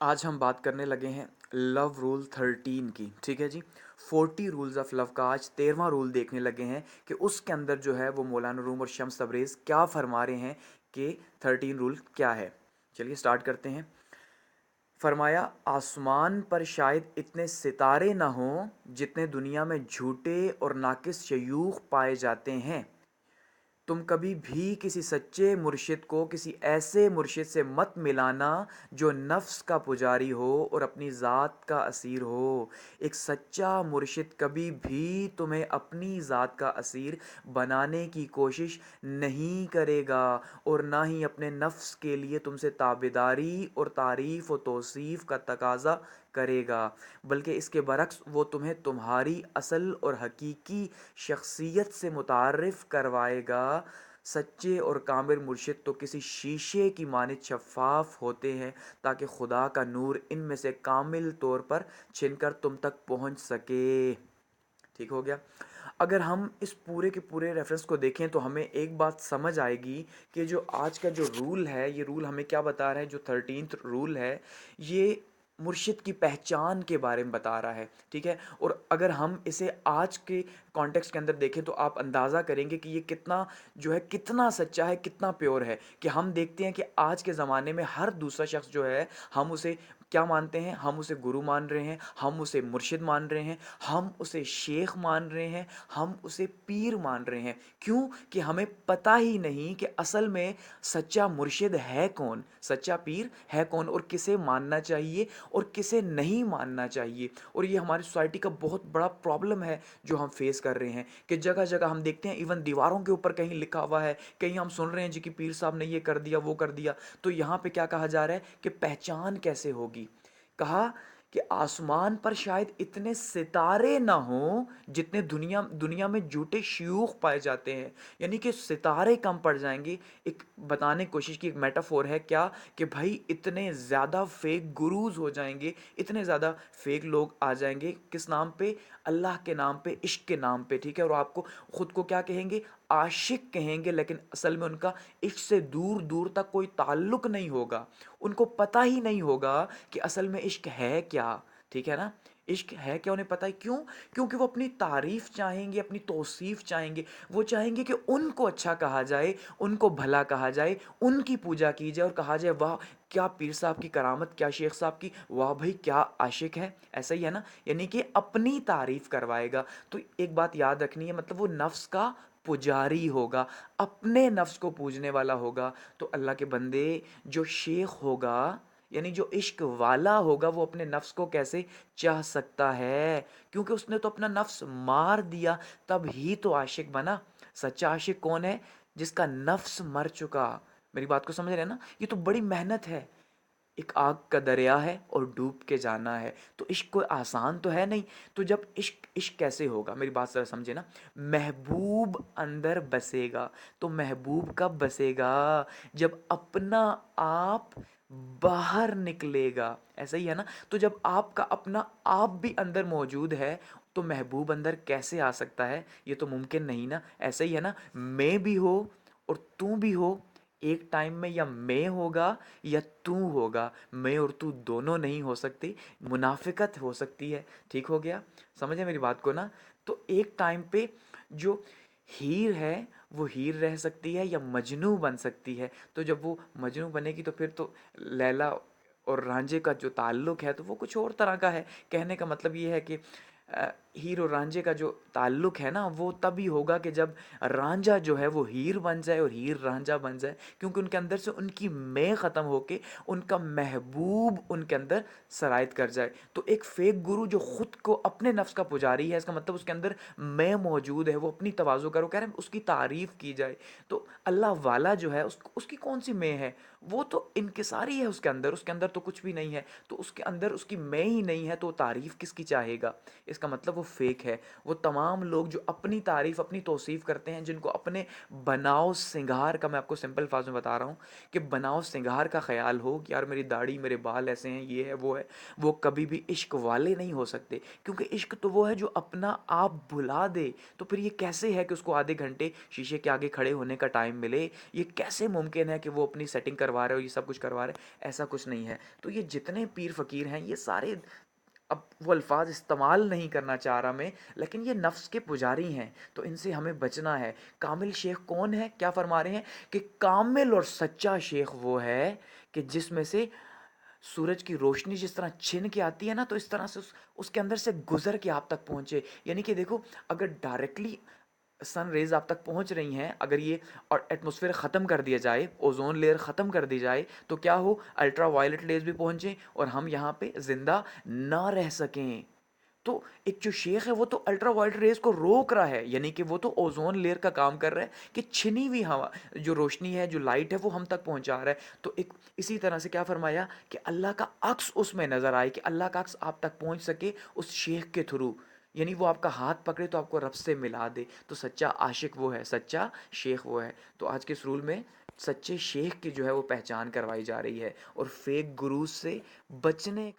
آج ہم بات کرنے لگے ہیں لو رول 13 کی. ٹھیک ہے جی. 40 رولز آف لو کا آج 13واں رول دیکھنے لگے ہیں کہ اس کے اندر جو ہے وہ مولانا روم اور شمس تبریز کیا فرما رہے ہیں کہ 13 رول کیا ہے. چلیے سٹارٹ کرتے ہیں. فرمایا آسمان پر شاید اتنے ستارے نہ ہوں جتنے دنیا میں جھوٹے اور ناقص شیوخ پائے جاتے ہیں. تم کبھی بھی کسی سچے مرشد کو کسی ایسے مرشد سے مت ملانا جو نفس کا پجاری ہو اور اپنی ذات کا اسیر ہو. ایک سچا مرشد کبھی بھی تمہیں اپنی ذات کا اسیر بنانے کی کوشش نہیں کرے گا اور نہ ہی اپنے نفس کے لیے تم سے تابعداری اور تعریف و توصیف کا تقاضا کرے گا، بلکہ اس کے برعکس وہ تمہیں تمہاری اصل اور حقیقی شخصیت سے متعارف کروائے گا. سچے اور کامل مرشد تو کسی شیشے کی مانند شفاف ہوتے ہیں تاکہ خدا کا نور ان میں سے کامل طور پر چھن کر تم تک پہنچ سکے. ٹھیک ہو گیا. اگر ہم اس پورے کے پورے ریفرنس کو دیکھیں تو ہمیں ایک بات سمجھ آئے گی کہ جو آج کا جو رول ہے، یہ رول ہمیں کیا بتا رہا ہے. جو 13th رول ہے یہ مرشد کی پہچان کے بارے میں بتا رہا ہے. ٹھیک ہے. اور اگر ہم اسے آج کے کانٹیکسٹ کے اندر دیکھیں تو آپ اندازہ کریں گے کہ یہ کتنا جو ہے کتنا سچا ہے، کتنا پیور ہے. کہ ہم دیکھتے ہیں کہ آج کے زمانے میں ہر دوسرا شخص جو ہے ہم اسے کیا مانتے ہیں؟ ہم اسے گرو مان رہے ہیں، ہم اسے مرشد مان رہے ہیں، ہم اسے شیخ مان رہے ہیں، ہم اسے پیر مان رہے ہیں. کیوں؟ کہ ہمیں پتہ ہی نہیں کہ اصل میں سچا مرشد ہے کون، سچا پیر ہے کون، اور کسے ماننا چاہیے اور کسے نہیں ماننا چاہیے. اور یہ ہماری سوسائٹی کا بہت بڑا پرابلم ہے جو ہم فیس کر رہے ہیں کہ جگہ جگہ ہم دیکھتے ہیں ایون دیواروں کے اوپر کہیں لکھا ہوا ہے، کہیں ہم سن رہے ہیں جی کہ پیر صاحب نے یہ کر دیا وہ کر دیا. تو یہاں پہ کیا کہا جا رہا ہے کہ پہچان کیسے ہوگی؟ کہا کہ آسمان پر شاید اتنے ستارے نہ ہوں جتنے دنیا میں جھوٹے شیوخ پائے جاتے ہیں. یعنی کہ ستارے کم پڑ جائیں گے. ایک بتانے کی کوشش کی، ایک میٹافور ہے کیا کہ بھائی اتنے زیادہ فیک گروز ہو جائیں گے، اتنے زیادہ فیک لوگ آ جائیں گے. کس نام پہ؟ اللہ کے نام پہ، عشق کے نام پہ. ٹھیک ہے. اور آپ کو خود کو کیا کہیں گے؟ عاشق کہیں گے. لیکن اصل میں ان کا عشق سے دور دور تک کوئی تعلق نہیں ہوگا. ان کو پتہ ہی نہیں ہوگا کہ اصل میں عشق ہے کیا. ٹھیک ہے نا. عشق ہے کیا انہیں پتہ ہے. کیوں؟ کیونکہ وہ اپنی تعریف چاہیں گے، اپنی توصیف چاہیں گے. وہ چاہیں گے کہ ان کو اچھا کہا جائے، ان کو بھلا کہا جائے، ان کی پوجا کی جائے اور کہا جائے واہ کیا پیر صاحب کی کرامت، کیا شیخ صاحب کی، واہ بھائی کیا عاشق ہے. ایسا ہی ہے نا. یعنی کہ اپنی تعریف کروائے گا. تو ایک بات یاد رکھنی ہے، مطلب وہ نفس کا پجاری ہوگا، اپنے نفس کو پوجنے والا ہوگا. تو اللہ کے بندے، جو شیخ ہوگا یعنی جو عشق والا ہوگا وہ اپنے نفس کو کیسے چاہ سکتا ہے؟ کیونکہ اس نے تو اپنا نفس مار دیا، تب ہی تو عاشق بنا. سچا عاشق کون ہے؟ جس کا نفس مر چکا. میری بات کو سمجھ رہے ہیں نا. یہ تو بڑی محنت ہے. ایک آگ کا دریا ہے اور ڈوب کے جانا ہے. تو عشق کوئی آسان تو ہے نہیں. تو جب عشق کیسے ہوگا؟ میری بات ذرا سمجھے نا. محبوب اندر بسے گا. تو محبوب کب بسے گا؟ جب اپنا آپ باہر نکلے گا. ایسا ہی ہے نا. تو جب آپ کا اپنا آپ بھی اندر موجود ہے تو محبوب اندر کیسے آ سکتا ہے؟ یہ تو ممکن نہیں نا. ایسا ہی ہے نا. میں بھی ہو اور تو بھی ہو. ایک ٹائم میں یا میں ہوگا یا تو ہوگا. میں اور تو دونوں نہیں ہو سکتے. منافقت ہو سکتی ہے. ٹھیک ہو گیا. سمجھے میری بات کو نا. تو ایک ٹائم پہ جو ہیر ہے وہ ہیر رہ سکتی ہے یا مجنوں بن سکتی ہے. تو جب وہ مجنوں بنے گی تو پھر تو لیلا اور رانجھے کا جو تعلق ہے تو وہ کچھ اور طرح کا ہے. کہنے کا مطلب یہ ہے کہ ہیر اور رانجھے کا جو تعلق ہے نا وہ تبھی ہوگا کہ جب رانجھا جو ہے وہ ہیر بن جائے اور ہیر رانجھا بن جائے. کیونکہ ان کے اندر سے ان کی میں ختم ہو کے ان کا محبوب ان کے اندر سرایت کر جائے. تو ایک فیک گرو جو خود کو اپنے نفس کا پجاری ہے، اس کا مطلب اس کے اندر میں موجود ہے، وہ اپنی تواضع کرو کہہ رہے ہیں اس کی تعریف کی جائے. تو اللہ والا جو ہے اس کی کون سی میں ہے؟ وہ تو انکساری ہے. اس کے اندر تو کچھ بھی نہیں ہے. تو اس کے اندر اس کی میں ہی نہیں ہے تو تعریف کس کی چاہے گا؟ اس کا مطلب وہ وہ فیک ہے. وہ تمام لوگ جو اپنی تعریف اپنی توصیف کرتے ہیں, جن کو اپنے بناؤ سنگھار کا, میں آپ کو سمپل الفاظ میں بتا رہا ہوں کہ بناؤ سنگھار کا خیال ہو کہ یار میری داڑھی میرے بال ایسے ہیں, یہ ہے وہ ہے, وہ کبھی بھی عشق والے نہیں ہو سکتے. کیونکہ عشق تو وہ ہے جو اپنا آپ بھلا دے. تو پھر یہ کیسے ہے کہ اس کو آدھے گھنٹے شیشے کے آگے کھڑے ہونے کا ٹائم ملے؟ یہ کیسے ممکن ہے کہ وہ اپنی سیٹنگ کروا رہے ہو, یہ سب کچھ کروا رہے؟ ایسا کچھ نہیں ہے. تو یہ جتنے پیر فقیر ہیں یہ سارے, اب وہ الفاظ استعمال نہیں کرنا چاہ رہا میں, لیکن یہ نفس کے پجاری ہیں, تو ان سے ہمیں بچنا ہے. کامل شیخ کون ہے؟ کیا فرما رہے ہیں کہ کامل اور سچا شیخ وہ ہے کہ جس میں سے سورج کی روشنی جس طرح چھن کے آتی ہے نا, تو اس طرح سے اس کے اندر سے گزر کے آپ تک پہنچے. یعنی کہ دیکھو, اگر ڈائریکٹلی سن ریز آپ تک پہنچ رہی ہیں, اگر یہ اور ایٹماسفیئر ختم کر دیا جائے, اوزون لیئر ختم کر دی جائے, تو کیا ہو, الٹرا وائلٹ ریز بھی پہنچیں اور ہم یہاں پہ زندہ نہ رہ سکیں. تو ایک جو شیخ ہے وہ تو الٹرا وائلٹ ریز کو روک رہا ہے, یعنی کہ وہ تو اوزون لیئر کا کام کر رہا ہے کہ چھنی ہوئی ہوا جو روشنی ہے, جو لائٹ ہے, وہ ہم تک پہنچا رہا ہے. تو ایک اسی طرح سے کیا فرمایا کہ اللہ کا عکس اس میں نظر آئے, کہ اللہ کا عکس آپ تک پہنچ سکے اس شیخ کے تھرو, یعنی وہ آپ کا ہاتھ پکڑے تو آپ کو رب سے ملا دے. تو سچا عاشق وہ ہے, سچا شیخ وہ ہے. تو آج کے اس رول میں سچے شیخ کی جو ہے وہ پہچان کروائی جا رہی ہے, اور فیک گروز سے بچنے کا